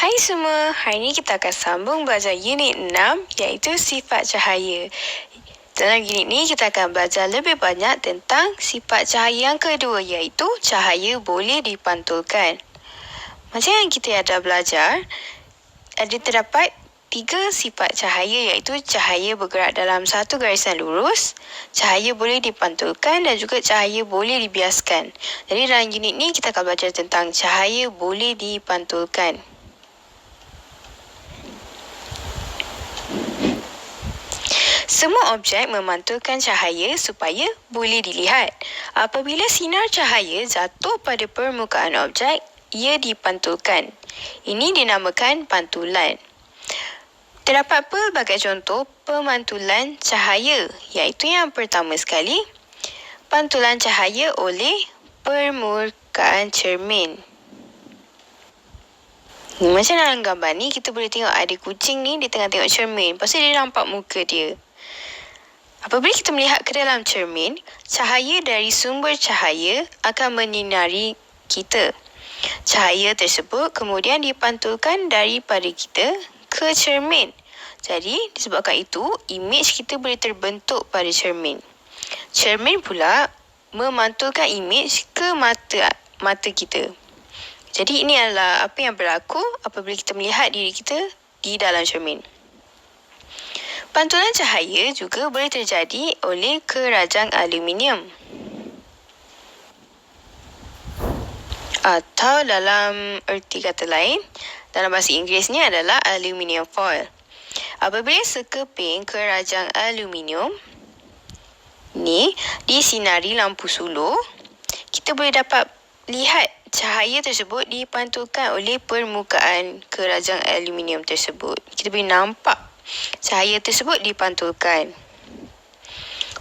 Hai semua, hari ini kita akan sambung belajar unit 6 iaitu sifat cahaya. Dalam unit ni kita akan belajar lebih banyak tentang sifat cahaya yang kedua iaitu cahaya boleh dipantulkan. Macam yang kita ada belajar, ada terdapat 3 sifat cahaya iaitu cahaya bergerak dalam satu garisan lurus, cahaya boleh dipantulkan dan juga cahaya boleh dibiaskan. Jadi dalam unit ni kita akan belajar tentang cahaya boleh dipantulkan. Semua objek memantulkan cahaya supaya boleh dilihat. Apabila sinar cahaya jatuh pada permukaan objek, ia dipantulkan. Ini dinamakan pantulan. Terdapat pelbagai contoh pemantulan cahaya, iaitu yang pertama sekali, pantulan cahaya oleh permukaan cermin. Macam dalam gambar ni, kita boleh tengok ada kucing ni, dia tengah tengok cermin. Lepas tu dia nampak muka dia. Apabila kita melihat ke dalam cermin, cahaya dari sumber cahaya akan menyinari kita. Cahaya tersebut kemudian dipantulkan daripada kita ke cermin. Jadi, disebabkan itu, imej kita boleh terbentuk pada cermin. Cermin pula memantulkan imej ke mata kita. Jadi, ini adalah apa yang berlaku apabila kita melihat diri kita di dalam cermin. Pantulan cahaya juga boleh terjadi oleh kerajang aluminium. Atau dalam erti kata lain, dalam bahasa Inggerisnya adalah aluminium foil. Apabila sekeping kerajang aluminium ni disinari lampu suluh, kita boleh dapat lihat cahaya tersebut dipantulkan oleh permukaan kerajang aluminium tersebut. Kita boleh nampak cahaya tersebut dipantulkan.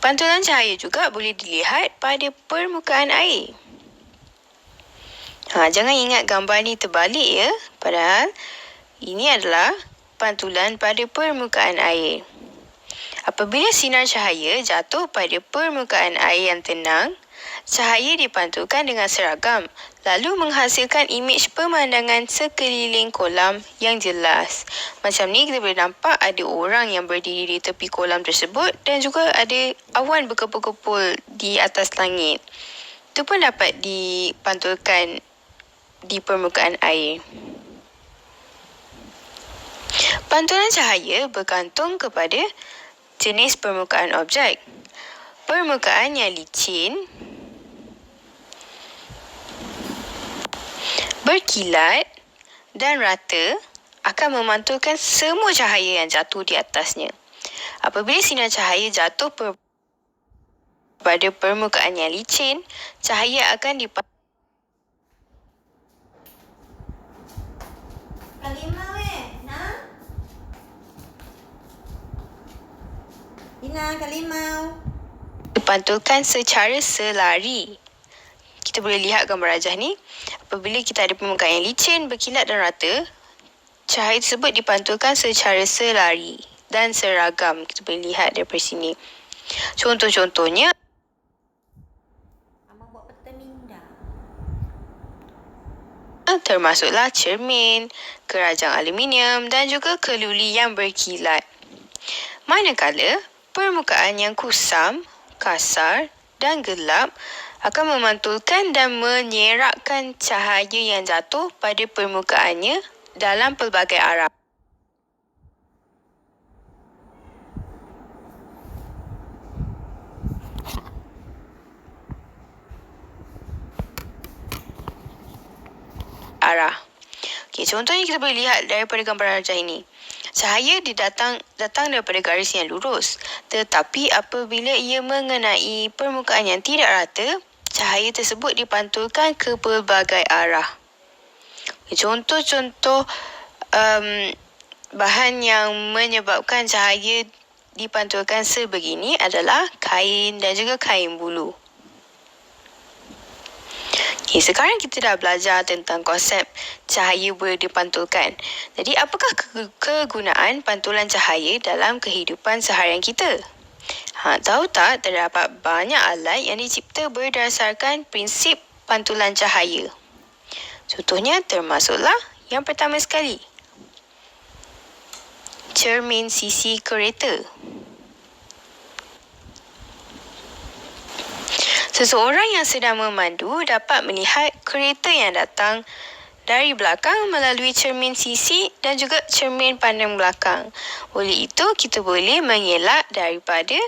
Pantulan cahaya juga boleh dilihat pada permukaan air. Jangan ingat gambar ni terbalik ya. Padahal ini adalah pantulan pada permukaan air. Apabila sinar cahaya jatuh pada permukaan air yang tenang, cahaya dipantulkan dengan seragam, lalu menghasilkan imej pemandangan sekeliling kolam yang jelas. Macam ni kita boleh nampak ada orang yang berdiri di tepi kolam tersebut dan juga ada awan berkepul-kepul di atas langit. Itu pun dapat dipantulkan di permukaan air. Pantulan cahaya bergantung kepada jenis permukaan objek. Permukaan yang licin, berkilat dan rata akan memantulkan semua cahaya yang jatuh di atasnya. Apabila sinar cahaya jatuh pada permukaan yang licin, cahaya akan dipantulkan. Kalimau Nah. Ina, kalimau. Dipantulkan secara selari. Kita boleh lihat gambar rajah ni. Apabila kita ada permukaan yang licin, berkilat dan rata, cahaya tersebut dipantulkan secara selari dan seragam. Kita boleh lihat daripada sini. Contoh-contohnya, Abang buat peta minda. termasuklah cermin, kerajang aluminium dan juga keluli yang berkilat. Manakala permukaan yang kusam, kasar dan gelap akan memantulkan dan menyerakkan cahaya yang jatuh pada permukaannya dalam pelbagai arah. Contohnya kita boleh lihat daripada gambar rajah ini. Cahaya datang daripada garis yang lurus. Tetapi apabila ia mengenai permukaan yang tidak rata, cahaya tersebut dipantulkan ke pelbagai arah. Contoh-contoh bahan yang menyebabkan cahaya dipantulkan sebegini adalah kain dan juga kain bulu. Sekarang kita dah belajar tentang konsep cahaya boleh dipantulkan. Jadi, apakah kegunaan pantulan cahaya dalam kehidupan seharian kita? Tahu tak, terdapat banyak alat yang dicipta berdasarkan prinsip pantulan cahaya. Contohnya termasuklah Yang pertama sekali, cermin sisi kereta. Seseorang yang sedang memandu dapat melihat kereta yang datang dari belakang melalui cermin sisi dan juga cermin pandang belakang. Oleh itu, kita boleh mengelak daripada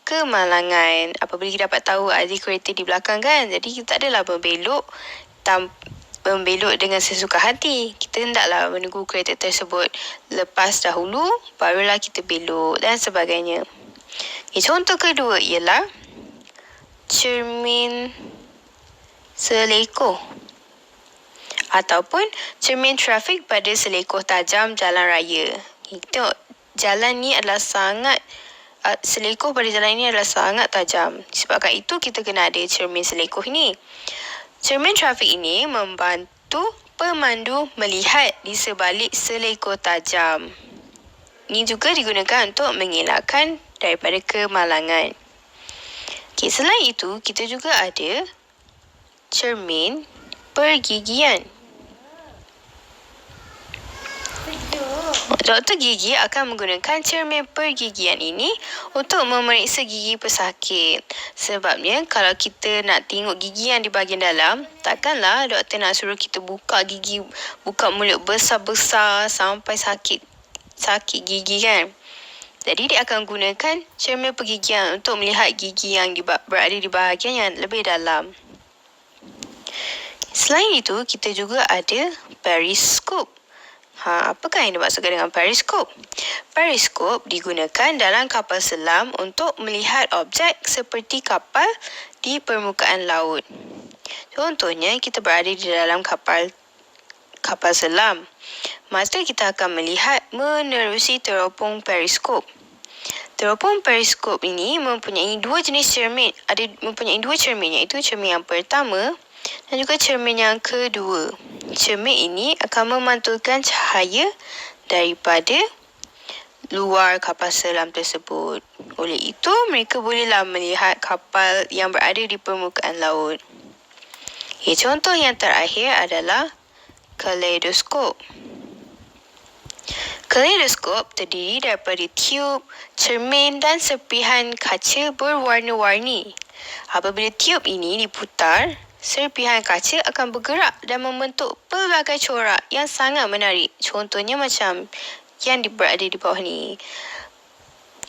kemalangan. Apabila kita dapat tahu ada kereta di belakang kan, jadi kita tak adalah membelok dengan sesuka hati. Kita hendaklah menunggu kereta tersebut lepas dahulu, barulah kita belok dan sebagainya. Contoh kedua ialah cermin selekoh ataupun cermin trafik pada selekoh tajam jalan raya. Tengok, jalan ni adalah selekoh pada jalan ini adalah sangat tajam. Disebabkan itu, kita kena ada cermin selekoh ini. Cermin trafik ini membantu pemandu melihat di sebalik selekoh tajam. Ini juga digunakan untuk mengelakkan daripada kemalangan. Selain itu, kita juga ada cermin pergigian. Doktor gigi akan menggunakan cermin pergigian ini untuk memeriksa gigi pesakit. Sebabnya, kalau kita nak tengok gigi yang di bahagian dalam, takkanlah doktor nak suruh kita buka mulut besar-besar sampai sakit gigi kan. Jadi, dia akan gunakan cermin pergigian untuk melihat gigi yang berada di bahagian yang lebih dalam. Selain itu, kita juga ada periskop. Apakah yang dimaksudkan dengan periskop? Periskop digunakan dalam kapal selam untuk melihat objek seperti kapal di permukaan laut. Contohnya, kita berada di dalam kapal selam. Maka kita akan melihat menerusi teropong periskop. Teropong periskop ini mempunyai dua jenis cermin. Mempunyai dua cermin, iaitu cermin yang pertama dan juga cermin yang kedua. Cermin ini akan memantulkan cahaya daripada luar kapal selam tersebut. Oleh itu, mereka bolehlah melihat kapal yang berada di permukaan laut. Contoh yang terakhir adalah kaleidoskop. Kaleidoskop terdiri daripada tiub, cermin dan serpihan kaca berwarna-warni. Apabila tiub ini diputar, serpihan kaca akan bergerak dan membentuk pelbagai corak yang sangat menarik. Contohnya macam yang berada di bawah ni.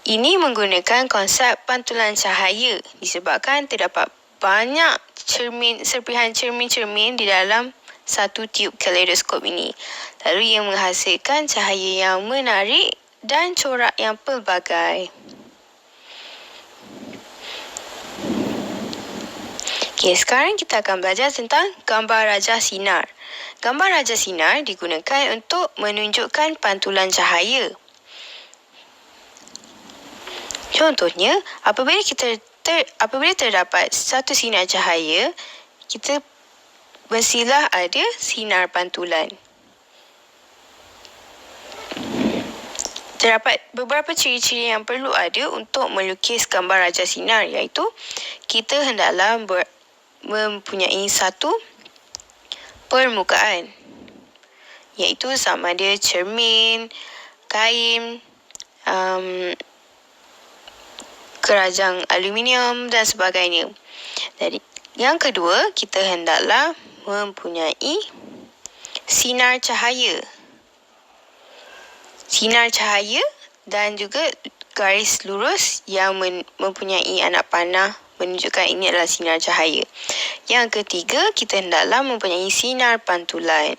Ini menggunakan konsep pantulan cahaya disebabkan terdapat banyak serpihan cermin-cermin di dalam satu tiub kaleidoskop ini. Lalu ia menghasilkan cahaya yang menarik dan corak yang pelbagai. Sekarang kita akan belajar tentang gambar rajah sinar. Gambar rajah sinar digunakan untuk menunjukkan pantulan cahaya. Contohnya, apabila terdapat satu sinar cahaya, kita mestilah ada sinar pantulan. Terdapat beberapa ciri-ciri yang perlu ada untuk melukis gambar rajah sinar, iaitu kita hendaklah mempunyai satu permukaan, iaitu sama ada cermin, kain, kerajang aluminium dan sebagainya. Jadi, yang kedua, kita hendaklah mempunyai sinar cahaya. Sinar cahaya dan juga garis lurus yang mempunyai anak panah menunjukkan ini adalah sinar cahaya. Yang ketiga, kita hendaklah mempunyai sinar pantulan.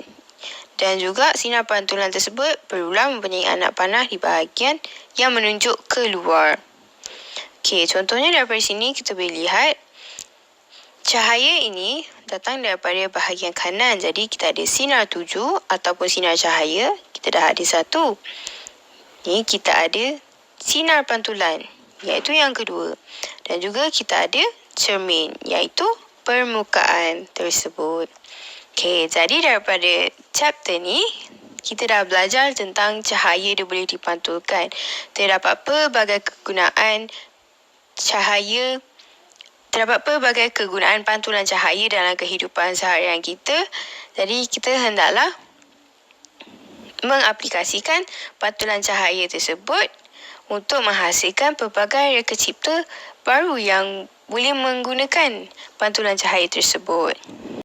Dan juga sinar pantulan tersebut perlulah mempunyai anak panah di bahagian yang menunjuk keluar. Contohnya daripada sini kita boleh lihat cahaya ini datang daripada bahagian kanan. Jadi kita ada sinar tuju ataupun sinar cahaya. Kita dah ada satu. Ni kita ada sinar pantulan, iaitu yang kedua. Dan juga kita ada cermin, iaitu permukaan tersebut. Jadi daripada chapter ni, kita dah belajar tentang cahaya dia boleh dipantulkan. Terdapat pelbagai kegunaan pantulan cahaya dalam kehidupan seharian kita. Jadi kita hendaklah mengaplikasikan pantulan cahaya tersebut untuk menghasilkan pelbagai reka cipta baru yang boleh menggunakan pantulan cahaya tersebut.